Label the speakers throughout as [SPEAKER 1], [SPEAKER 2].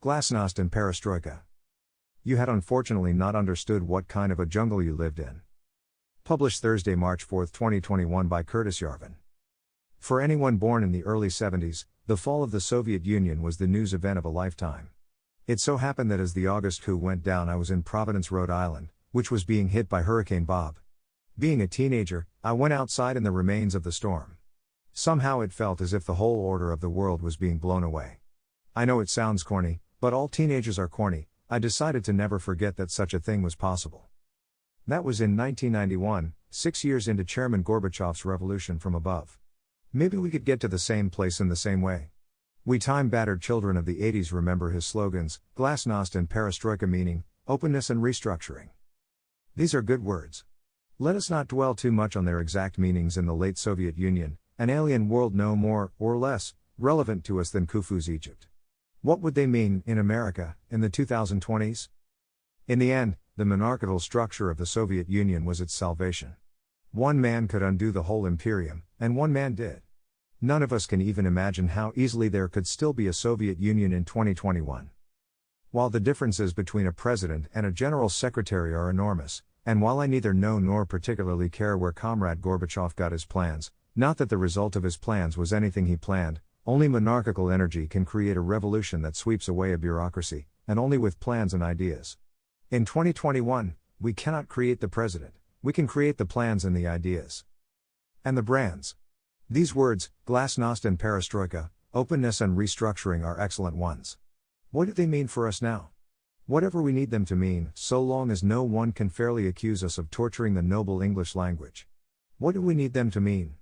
[SPEAKER 1] Glasnost and perestroika. You had unfortunately not understood what kind of a jungle you lived in. Published Thursday, March 4, 2021 by Curtis Yarvin. For anyone born in the early 70s, the fall of the Soviet Union was the news event of a lifetime. It so happened that as the August coup went down, I was in Providence, Rhode Island, which was being hit by Hurricane Bob. Being a teenager, I went outside in the remains of the storm. Somehow it felt as if the whole order of the world was being blown away. I know it sounds corny, but all teenagers are corny. I decided to never forget that such a thing was possible. That was in 1991, 6 years into Chairman Gorbachev's revolution from above. Maybe we could get to the same place in the same way. We time-battered children of the 80s remember his slogans, Glasnost and perestroika, meaning openness and restructuring. These are good words. Let us not dwell too much on their exact meanings in the late Soviet Union, an alien world no more, or less, relevant to us than Khufu's Egypt. What would they mean, in America, in the 2020s? In the end, the monarchical structure of the Soviet Union was its salvation. One man could undo the whole imperium, and one man did. None of us can even imagine how easily there could still be a Soviet Union in 2021. While the differences between a president and a general secretary are enormous, and while I neither know nor particularly care where Comrade Gorbachev got his plans, not that the result of his plans was anything he planned, only monarchical energy can create a revolution that sweeps away a bureaucracy, and only with plans and ideas. In 2021, we cannot create the president, we can create the plans and the ideas. And the brands. These words, Glasnost and perestroika, openness and restructuring, are excellent ones. What do they mean for us now? Whatever we need them to mean, so long as no one can fairly accuse us of torturing the noble English language. What do we need them to mean?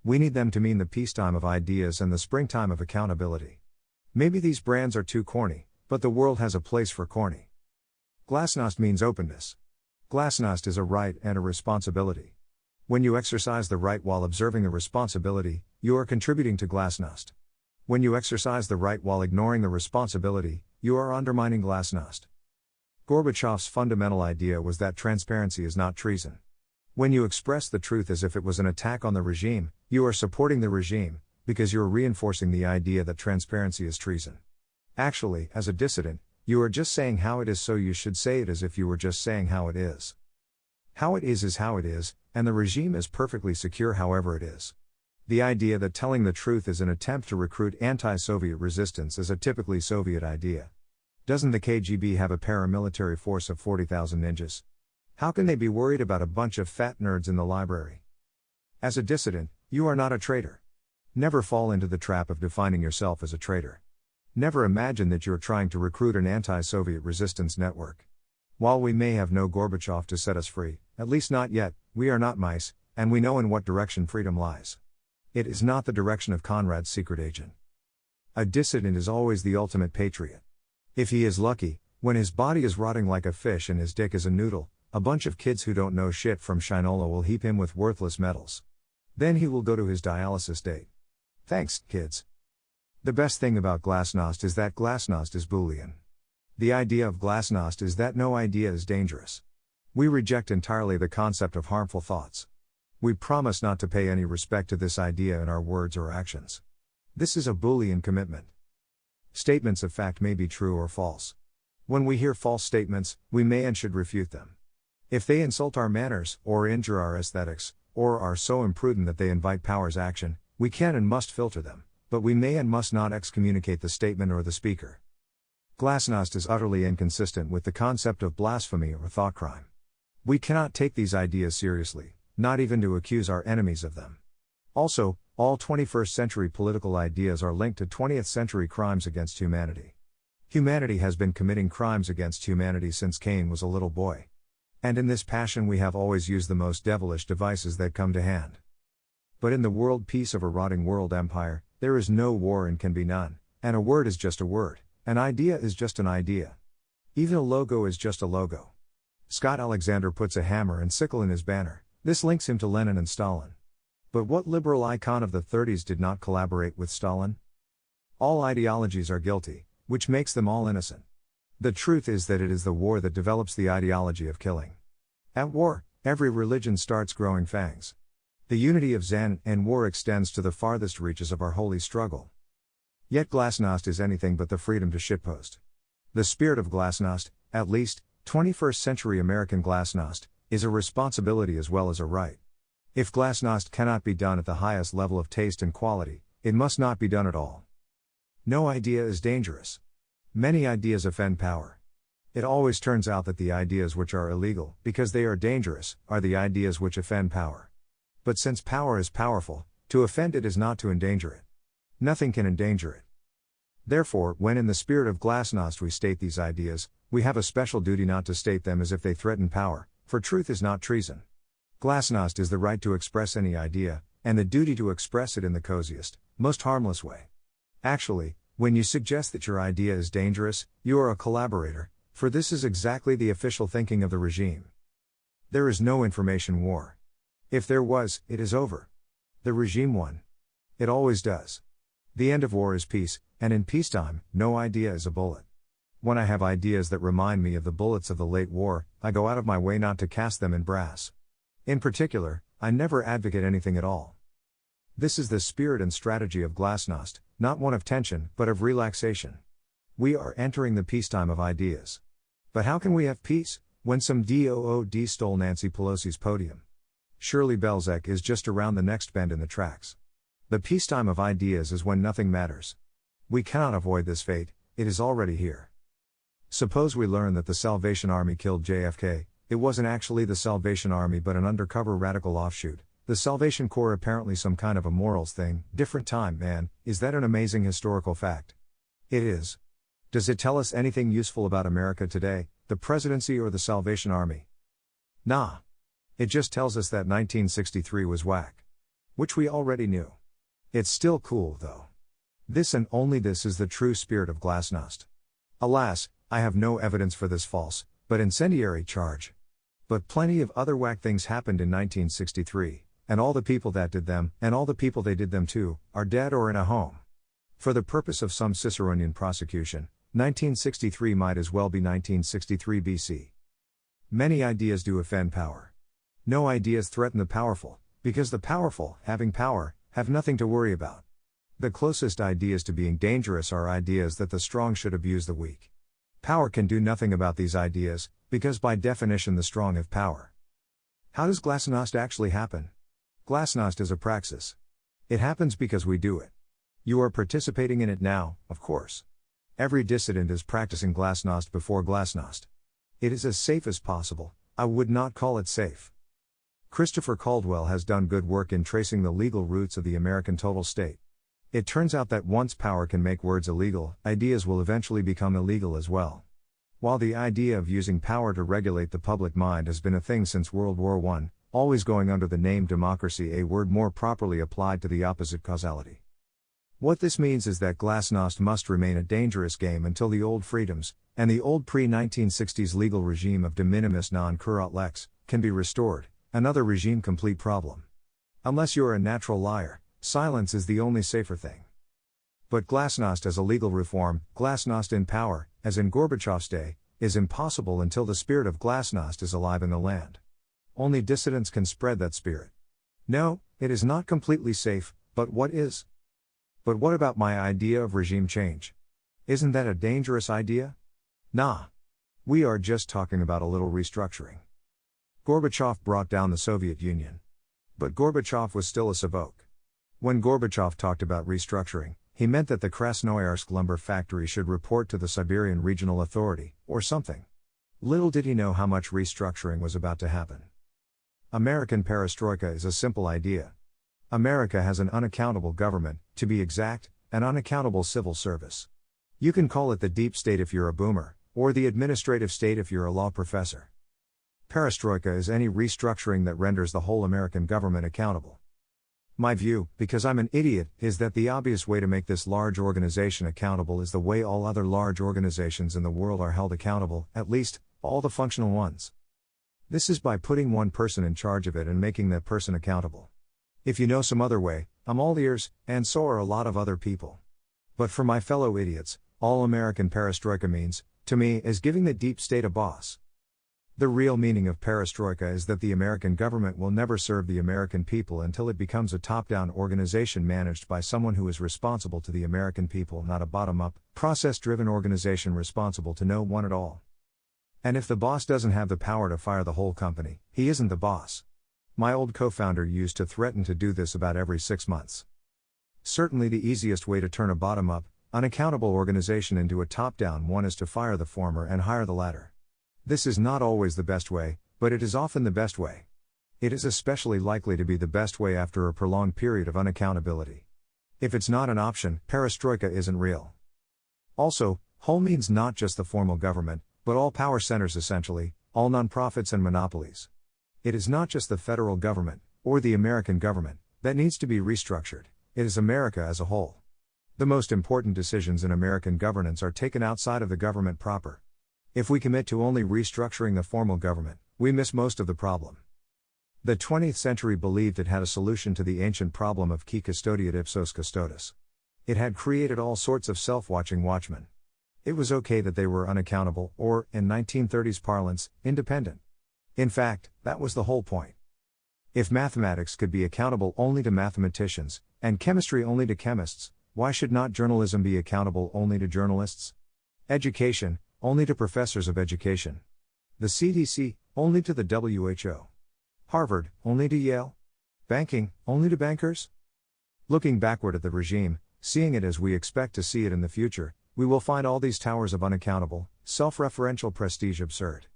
[SPEAKER 1] We need them to mean the peacetime of ideas and the springtime of accountability. Maybe these brands are too corny, but the world has a place for corny. Glasnost means openness. Glasnost is a right and a responsibility. When you exercise the right while observing the responsibility, you are contributing to Glasnost. When you exercise the right while ignoring the responsibility, you are undermining Glasnost. Gorbachev's fundamental idea was that transparency is not treason. When you express the truth as if it was an attack on the regime, you are supporting the regime, because you are reinforcing the idea that transparency is treason. Actually, as a dissident, you are just saying how it is, so you should say it as if you were just saying how it is. How it is how it is, and the regime is perfectly secure however it is. The idea that telling the truth is an attempt to recruit anti-Soviet resistance is a typically Soviet idea. Doesn't the KGB have a paramilitary force of 40,000 ninjas? How can they be worried about a bunch of fat nerds in the library? As a dissident, you are not a traitor. Never fall into the trap of defining yourself as a traitor. Never imagine that you're trying to recruit an anti-Soviet resistance network. While we may have no Gorbachev to set us free, at least not yet, we are not mice, and we know in what direction freedom lies. It is not the direction of Conrad's secret agent. A dissident is always the ultimate patriot. If he is lucky, when his body is rotting like a fish and his dick is a noodle, a bunch of kids who don't know shit from Shinola will heap him with worthless medals. Then he will go to his dialysis date. Thanks, kids. The best thing about Glasnost is that Glasnost is Boolean. The idea of Glasnost is that no idea is dangerous. We reject entirely the concept of harmful thoughts. We promise not to pay any respect to this idea in our words or actions. This is a Boolean commitment. Statements of fact may be true or false. When we hear false statements, we may and should refute them. If they insult our manners, or injure our aesthetics, or are so imprudent that they invite power's action, we can and must filter them, but we may and must not excommunicate the statement or the speaker. Glasnost is utterly inconsistent with the concept of blasphemy or thought crime. We cannot take these ideas seriously, not even to accuse our enemies of them. Also, all 21st century political ideas are linked to 20th century crimes against humanity. Humanity has been committing crimes against humanity since Cain was a little boy. And in this passion we have always used the most devilish devices that come to hand. But in the world peace of a rotting world empire, there is no war and can be none, and a word is just a word, an idea is just an idea. Even a logo is just a logo. Scott Alexander puts a hammer and sickle in his banner. This links him to Lenin and Stalin. But what liberal icon of the 30s did not collaborate with Stalin? All ideologies are guilty, which makes them all innocent. The truth is that it is the war that develops the ideology of killing. At war, every religion starts growing fangs. The unity of Zen and war extends to the farthest reaches of our holy struggle. Yet Glasnost is anything but the freedom to shitpost. The spirit of Glasnost, at least, 21st century American Glasnost, is a responsibility as well as a right. If Glasnost cannot be done at the highest level of taste and quality, it must not be done at all. No idea is dangerous. Many ideas offend power. It always turns out that the ideas which are illegal, because they are dangerous, are the ideas which offend power. But since power is powerful, to offend it is not to endanger it. Nothing can endanger it. Therefore, when in the spirit of Glasnost we state these ideas, we have a special duty not to state them as if they threaten power, for truth is not treason. Glasnost is the right to express any idea, and the duty to express it in the coziest, most harmless way. Actually, when you suggest that your idea is dangerous, you are a collaborator, for this is exactly the official thinking of the regime. There is no information war. If there was, it is over. The regime won. It always does. The end of war is peace, and in peacetime, no idea is a bullet. When I have ideas that remind me of the bullets of the late war, I go out of my way not to cast them in brass. In particular, I never advocate anything at all. This is the spirit and strategy of Glasnost, not one of tension, but of relaxation. We are entering the peacetime of ideas. But how can we have peace, when some DOOD stole Nancy Pelosi's podium? Shirley Belzec is just around the next bend in the tracks. The peacetime of ideas is when nothing matters. We cannot avoid this fate, it is already here. Suppose we learn that the Salvation Army killed JFK, it wasn't actually the Salvation Army but an undercover radical offshoot. The Salvation Corps apparently some kind of a morals thing, different time, man, is that an amazing historical fact? It is. Does it tell us anything useful about America today, the presidency or the Salvation Army? Nah. It just tells us that 1963 was whack. Which we already knew. It's still cool, though. This and only this is the true spirit of Glasnost. Alas, I have no evidence for this false, but incendiary charge. But plenty of other whack things happened in 1963, and all the people that did them, and all the people they did them to, are dead or in a home. For the purpose of some Ciceronian prosecution, 1963 might as well be 1963 BC. Many ideas do offend power. No ideas threaten the powerful, because the powerful, having power, have nothing to worry about. The closest ideas to being dangerous are ideas that the strong should abuse the weak. Power can do nothing about these ideas, because by definition the strong have power. How does Glasnost actually happen? Glasnost is a praxis. It happens because we do it. You are participating in it now, of course. Every dissident is practicing Glasnost before Glasnost. It is as safe as possible. I would not call it safe. Christopher Caldwell has done good work in tracing the legal roots of the American total state. It turns out that once power can make words illegal, ideas will eventually become illegal as well. While the idea of using power to regulate the public mind has been a thing since World War I, always going under the name democracy, a word more properly applied to the opposite causality. What this means is that Glasnost must remain a dangerous game until the old freedoms, and the old pre-1960s legal regime of de minimis non curat lex, can be restored, another regime complete problem. Unless you're a natural liar, silence is the only safer thing. But Glasnost as a legal reform, Glasnost in power, as in Gorbachev's day, is impossible until the spirit of Glasnost is alive in the land. Only dissidents can spread that spirit. No, it is not completely safe, but what is? But what about my idea of regime change? Isn't that a dangerous idea? Nah. We are just talking about a little restructuring. Gorbachev brought down the Soviet Union. But Gorbachev was still a savok. When Gorbachev talked about restructuring, he meant that the Krasnoyarsk lumber factory should report to the Siberian Regional Authority, or something. Little did he know how much restructuring was about to happen. American perestroika is a simple idea. America has an unaccountable government, to be exact, an unaccountable civil service. You can call it the deep state if you're a boomer, or the administrative state if you're a law professor. Perestroika is any restructuring that renders the whole American government accountable. My view, because I'm an idiot, is that the obvious way to make this large organization accountable is the way all other large organizations in the world are held accountable, at least, all the functional ones. This is by putting one person in charge of it and making that person accountable. If you know some other way, I'm all ears, and so are a lot of other people. But for my fellow idiots, all American perestroika means, to me, is giving the deep state a boss. The real meaning of perestroika is that the American government will never serve the American people until it becomes a top-down organization managed by someone who is responsible to the American people, not a bottom-up, process-driven organization responsible to no one at all. And if the boss doesn't have the power to fire the whole company, he isn't the boss. My old co-founder used to threaten to do this about every 6 months. Certainly the easiest way to turn a bottom-up, unaccountable organization into a top-down one is to fire the former and hire the latter. This is not always the best way, but it is often the best way. It is especially likely to be the best way after a prolonged period of unaccountability. If it's not an option, perestroika isn't real. Also, whole means not just the formal government, but all power centers essentially, all nonprofits and monopolies. It is not just the federal government, or the American government, that needs to be restructured, it is America as a whole. The most important decisions in American governance are taken outside of the government proper. If we commit to only restructuring the formal government, we miss most of the problem. The 20th century believed it had a solution to the ancient problem of qui custodiet ipsos custodes. It had created all sorts of self-watching watchmen. It was okay that they were unaccountable, or, in 1930s parlance, independent. In fact, that was the whole point. If mathematics could be accountable only to mathematicians, and chemistry only to chemists, why should not journalism be accountable only to journalists? Education, only to professors of education. The CDC, only to the WHO. Harvard, only to Yale. Banking, only to bankers? Looking backward at the regime, seeing it as we expect to see it in the future, we will find all these towers of unaccountable, self-referential prestige absurd.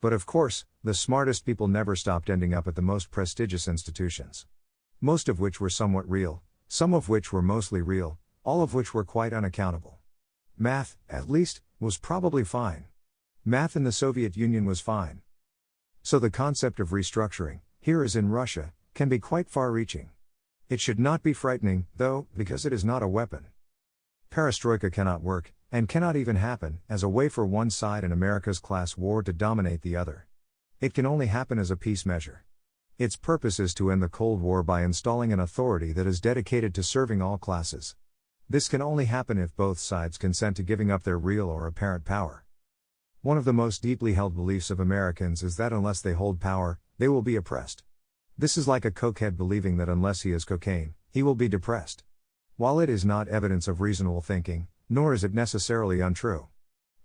[SPEAKER 1] But of course, the smartest people never stopped ending up at the most prestigious institutions. Most of which were somewhat real, some of which were mostly real, all of which were quite unaccountable. Math, at least, was probably fine. Math in the Soviet Union was fine. So the concept of restructuring, here as in Russia, can be quite far-reaching. It should not be frightening, though, because it is not a weapon. Perestroika cannot work, and cannot even happen, as a way for one side in America's class war to dominate the other. It can only happen as a peace measure. Its purpose is to end the Cold War by installing an authority that is dedicated to serving all classes. This can only happen if both sides consent to giving up their real or apparent power. One of the most deeply held beliefs of Americans is that unless they hold power, they will be oppressed. This is like a cokehead believing that unless he is cocaine, he will be depressed. While it is not evidence of reasonable thinking, nor is it necessarily untrue.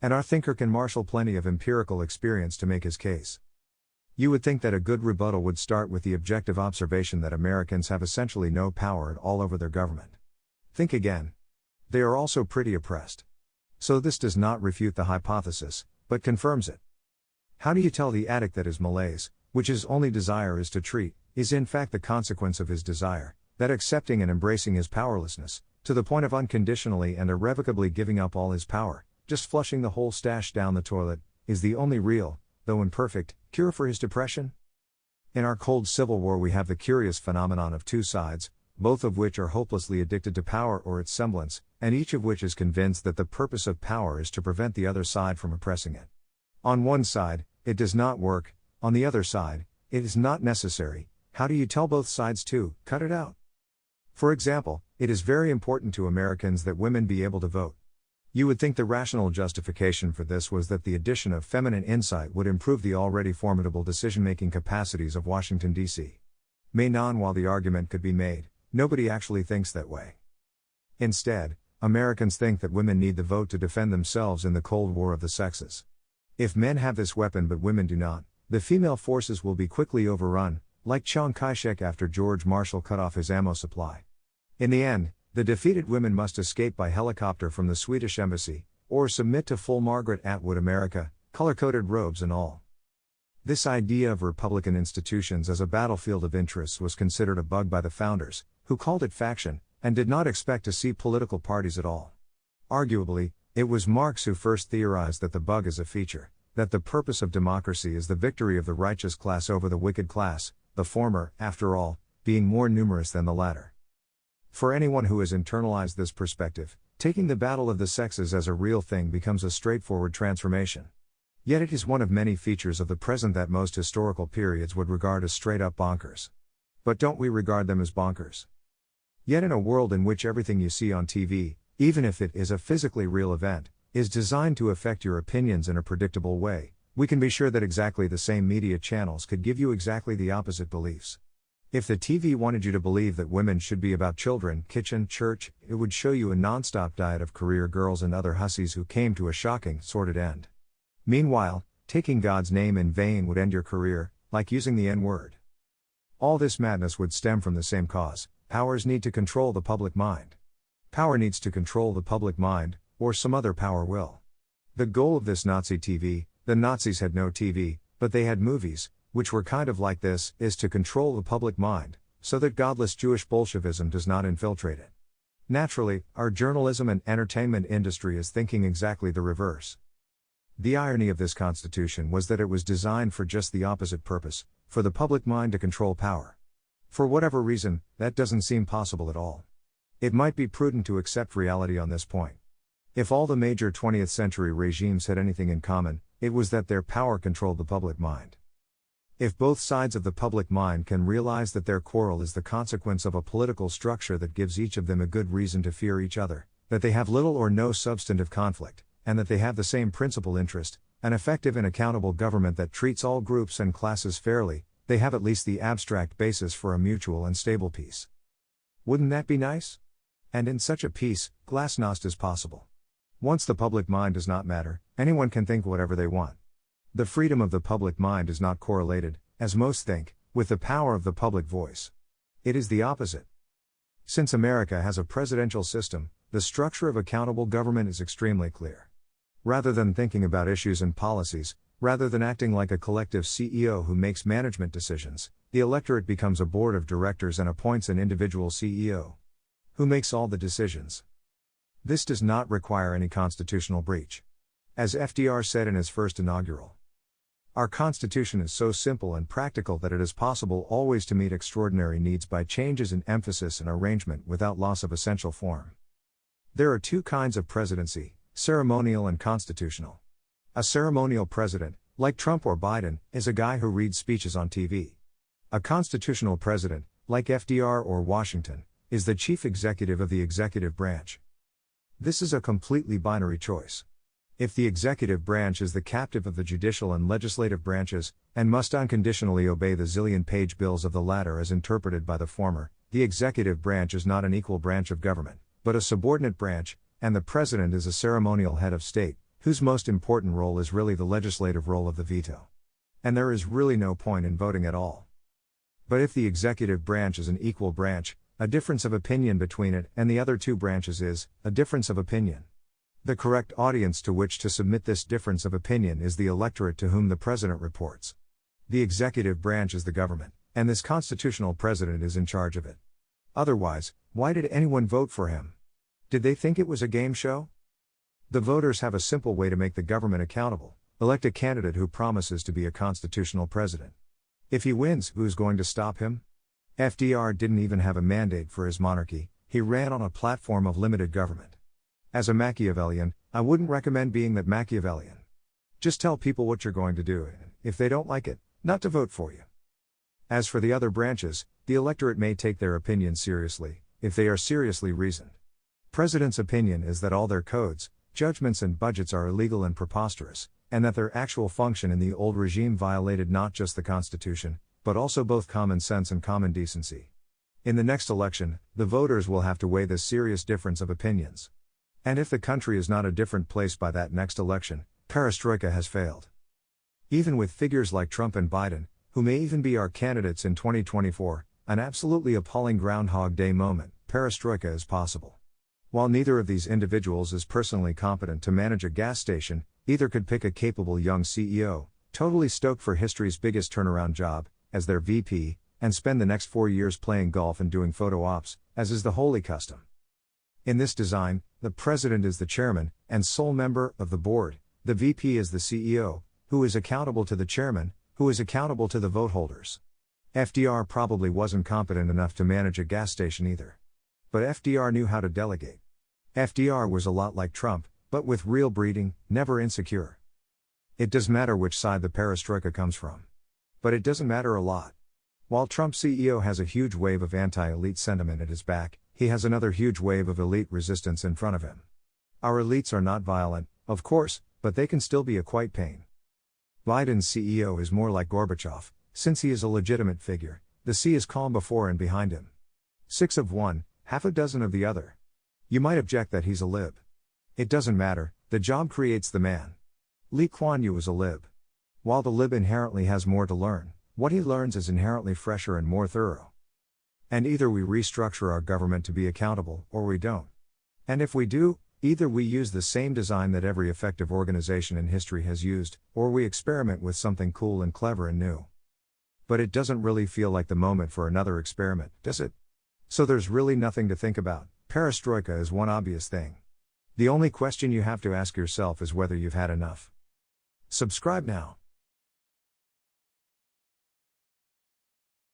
[SPEAKER 1] And our thinker can marshal plenty of empirical experience to make his case. You would think that a good rebuttal would start with the objective observation that Americans have essentially no power at all over their government. Think again. They are also pretty oppressed. So this does not refute the hypothesis, but confirms it. How do you tell the addict that his malaise, which his only desire is to treat, is in fact the consequence of his desire, that accepting and embracing his powerlessness, to the point of unconditionally and irrevocably giving up all his power, just flushing the whole stash down the toilet, is the only real, though imperfect, cure for his depression? In our cold civil war we have the curious phenomenon of two sides, both of which are hopelessly addicted to power or its semblance, and each of which is convinced that the purpose of power is to prevent the other side from oppressing it. On one side, it does not work, on the other side, it is not necessary. How do you tell both sides to cut it out? For example, it is very important to Americans that women be able to vote. You would think the rational justification for this was that the addition of feminine insight would improve the already formidable decision-making capacities of Washington, D.C. While the argument could be made, nobody actually thinks that way. Instead, Americans think that women need the vote to defend themselves in the Cold War of the sexes. If men have this weapon but women do not, the female forces will be quickly overrun, like Chiang Kai-shek after George Marshall cut off his ammo supply. In the end, the defeated women must escape by helicopter from the Swedish embassy, or submit to full Margaret Atwood America, color-coded robes and all. This idea of Republican institutions as a battlefield of interests was considered a bug by the founders, who called it faction, and did not expect to see political parties at all. Arguably, it was Marx who first theorized that the bug is a feature, that the purpose of democracy is the victory of the righteous class over the wicked class, the former, after all, being more numerous than the latter. For anyone who has internalized this perspective, taking the battle of the sexes as a real thing becomes a straightforward transformation. Yet it is one of many features of the present that most historical periods would regard as straight-up bonkers. But don't we regard them as bonkers? Yet in a world in which everything you see on TV, even if it is a physically real event, is designed to affect your opinions in a predictable way, We can be sure that exactly the same media channels could give you exactly the opposite beliefs. If the TV wanted you to believe that women should be about children, kitchen, church, it would show you a non-stop diet of career girls and other hussies who came to a shocking, sordid end. Meanwhile, taking God's name in vain would end your career, like using the N-word. All this madness would stem from the same cause: powers need to control the public mind. Power needs to control the public mind, or some other power will. The goal of this Nazi TV, the Nazis had no TV, but they had movies, which were kind of like this, is to control the public mind, so that godless Jewish Bolshevism does not infiltrate it. Naturally, our journalism and entertainment industry is thinking exactly the reverse. The irony of this constitution was that it was designed for just the opposite purpose, for the public mind to control power. For whatever reason, that doesn't seem possible at all. It might be prudent to accept reality on this point. If all the major 20th century regimes had anything in common, it was that their power controlled the public mind. If both sides of the public mind can realize that their quarrel is the consequence of a political structure that gives each of them a good reason to fear each other, that they have little or no substantive conflict, and that they have the same principal interest, an effective and accountable government that treats all groups and classes fairly, they have at least the abstract basis for a mutual and stable peace. Wouldn't that be nice? And in such a peace, Glasnost is possible. Once the public mind does not matter, anyone can think whatever they want. The freedom of the public mind is not correlated, as most think, with the power of the public voice. It is the opposite. Since America has a presidential system, the structure of accountable government is extremely clear. Rather than thinking about issues and policies, rather than acting like a collective CEO who makes management decisions, the electorate becomes a board of directors and appoints an individual CEO who makes all the decisions. This does not require any constitutional breach. As FDR said in his first inaugural, "Our Constitution is so simple and practical that it is possible always to meet extraordinary needs by changes in emphasis and arrangement without loss of essential form." There are two kinds of presidency: ceremonial and constitutional. A ceremonial president, like Trump or Biden, is a guy who reads speeches on TV. A constitutional president, like FDR or Washington, is the chief executive of the executive branch. This is a completely binary choice. If the executive branch is the captive of the judicial and legislative branches, and must unconditionally obey the zillion-page bills of the latter as interpreted by the former, the executive branch is not an equal branch of government, but a subordinate branch, and the president is a ceremonial head of state, whose most important role is really the legislative role of the veto. And there is really no point in voting at all. But if the executive branch is an equal branch, a difference of opinion between it and the other two branches is a difference of opinion. The correct audience to which to submit this difference of opinion is the electorate to whom the president reports. The executive branch is the government, and this constitutional president is in charge of it. Otherwise, why did anyone vote for him? Did they think it was a game show? The voters have a simple way to make the government accountable: elect a candidate who promises to be a constitutional president. If he wins, who's going to stop him? FDR didn't even have a mandate for his monarchy, he ran on a platform of limited government. As a Machiavellian, I wouldn't recommend being that Machiavellian. Just tell people what you're going to do, and if they don't like it, not to vote for you. As for the other branches, the electorate may take their opinions seriously, if they are seriously reasoned. President's opinion is that all their codes, judgments and budgets are illegal and preposterous, and that their actual function in the old regime violated not just the Constitution, but also both common sense and common decency. In the next election, the voters will have to weigh this serious difference of opinions. And if the country is not a different place by that next election, perestroika has failed. Even with figures like Trump and Biden, who may even be our candidates in 2024, an absolutely appalling Groundhog Day moment, perestroika is possible. While neither of these individuals is personally competent to manage a gas station, either could pick a capable young CEO, totally stoked for history's biggest turnaround job, as their VP, and spend the next 4 years playing golf and doing photo ops, as is the holy custom. In this design, the president is the chairman, and sole member, of the board, the VP is the CEO, who is accountable to the chairman, who is accountable to the vote holders. FDR probably wasn't competent enough to manage a gas station either. But FDR knew how to delegate. FDR was a lot like Trump, but with real breeding, never insecure. It does matter which side the perestroika comes from. But it doesn't matter a lot. While Trump's CEO has a huge wave of anti-elite sentiment at his back, he has another huge wave of elite resistance in front of him. Our elites are not violent, of course, but they can still be a quite pain. Biden's CEO is more like Gorbachev, since he is a legitimate figure, the sea is calm before and behind him. 6 of one, half a dozen of the other. You might object that he's a lib. It doesn't matter, the job creates the man. Lee Kuan Yew is a lib. While the lib inherently has more to learn, what he learns is inherently fresher and more thorough. And either we restructure our government to be accountable, or we don't. And if we do, either we use the same design that every effective organization in history has used, or we experiment with something cool and clever and new. But it doesn't really feel like the moment for another experiment, does it? So there's really nothing to think about. Perestroika is one obvious thing. The only question you have to ask yourself is whether you've had enough. Subscribe now.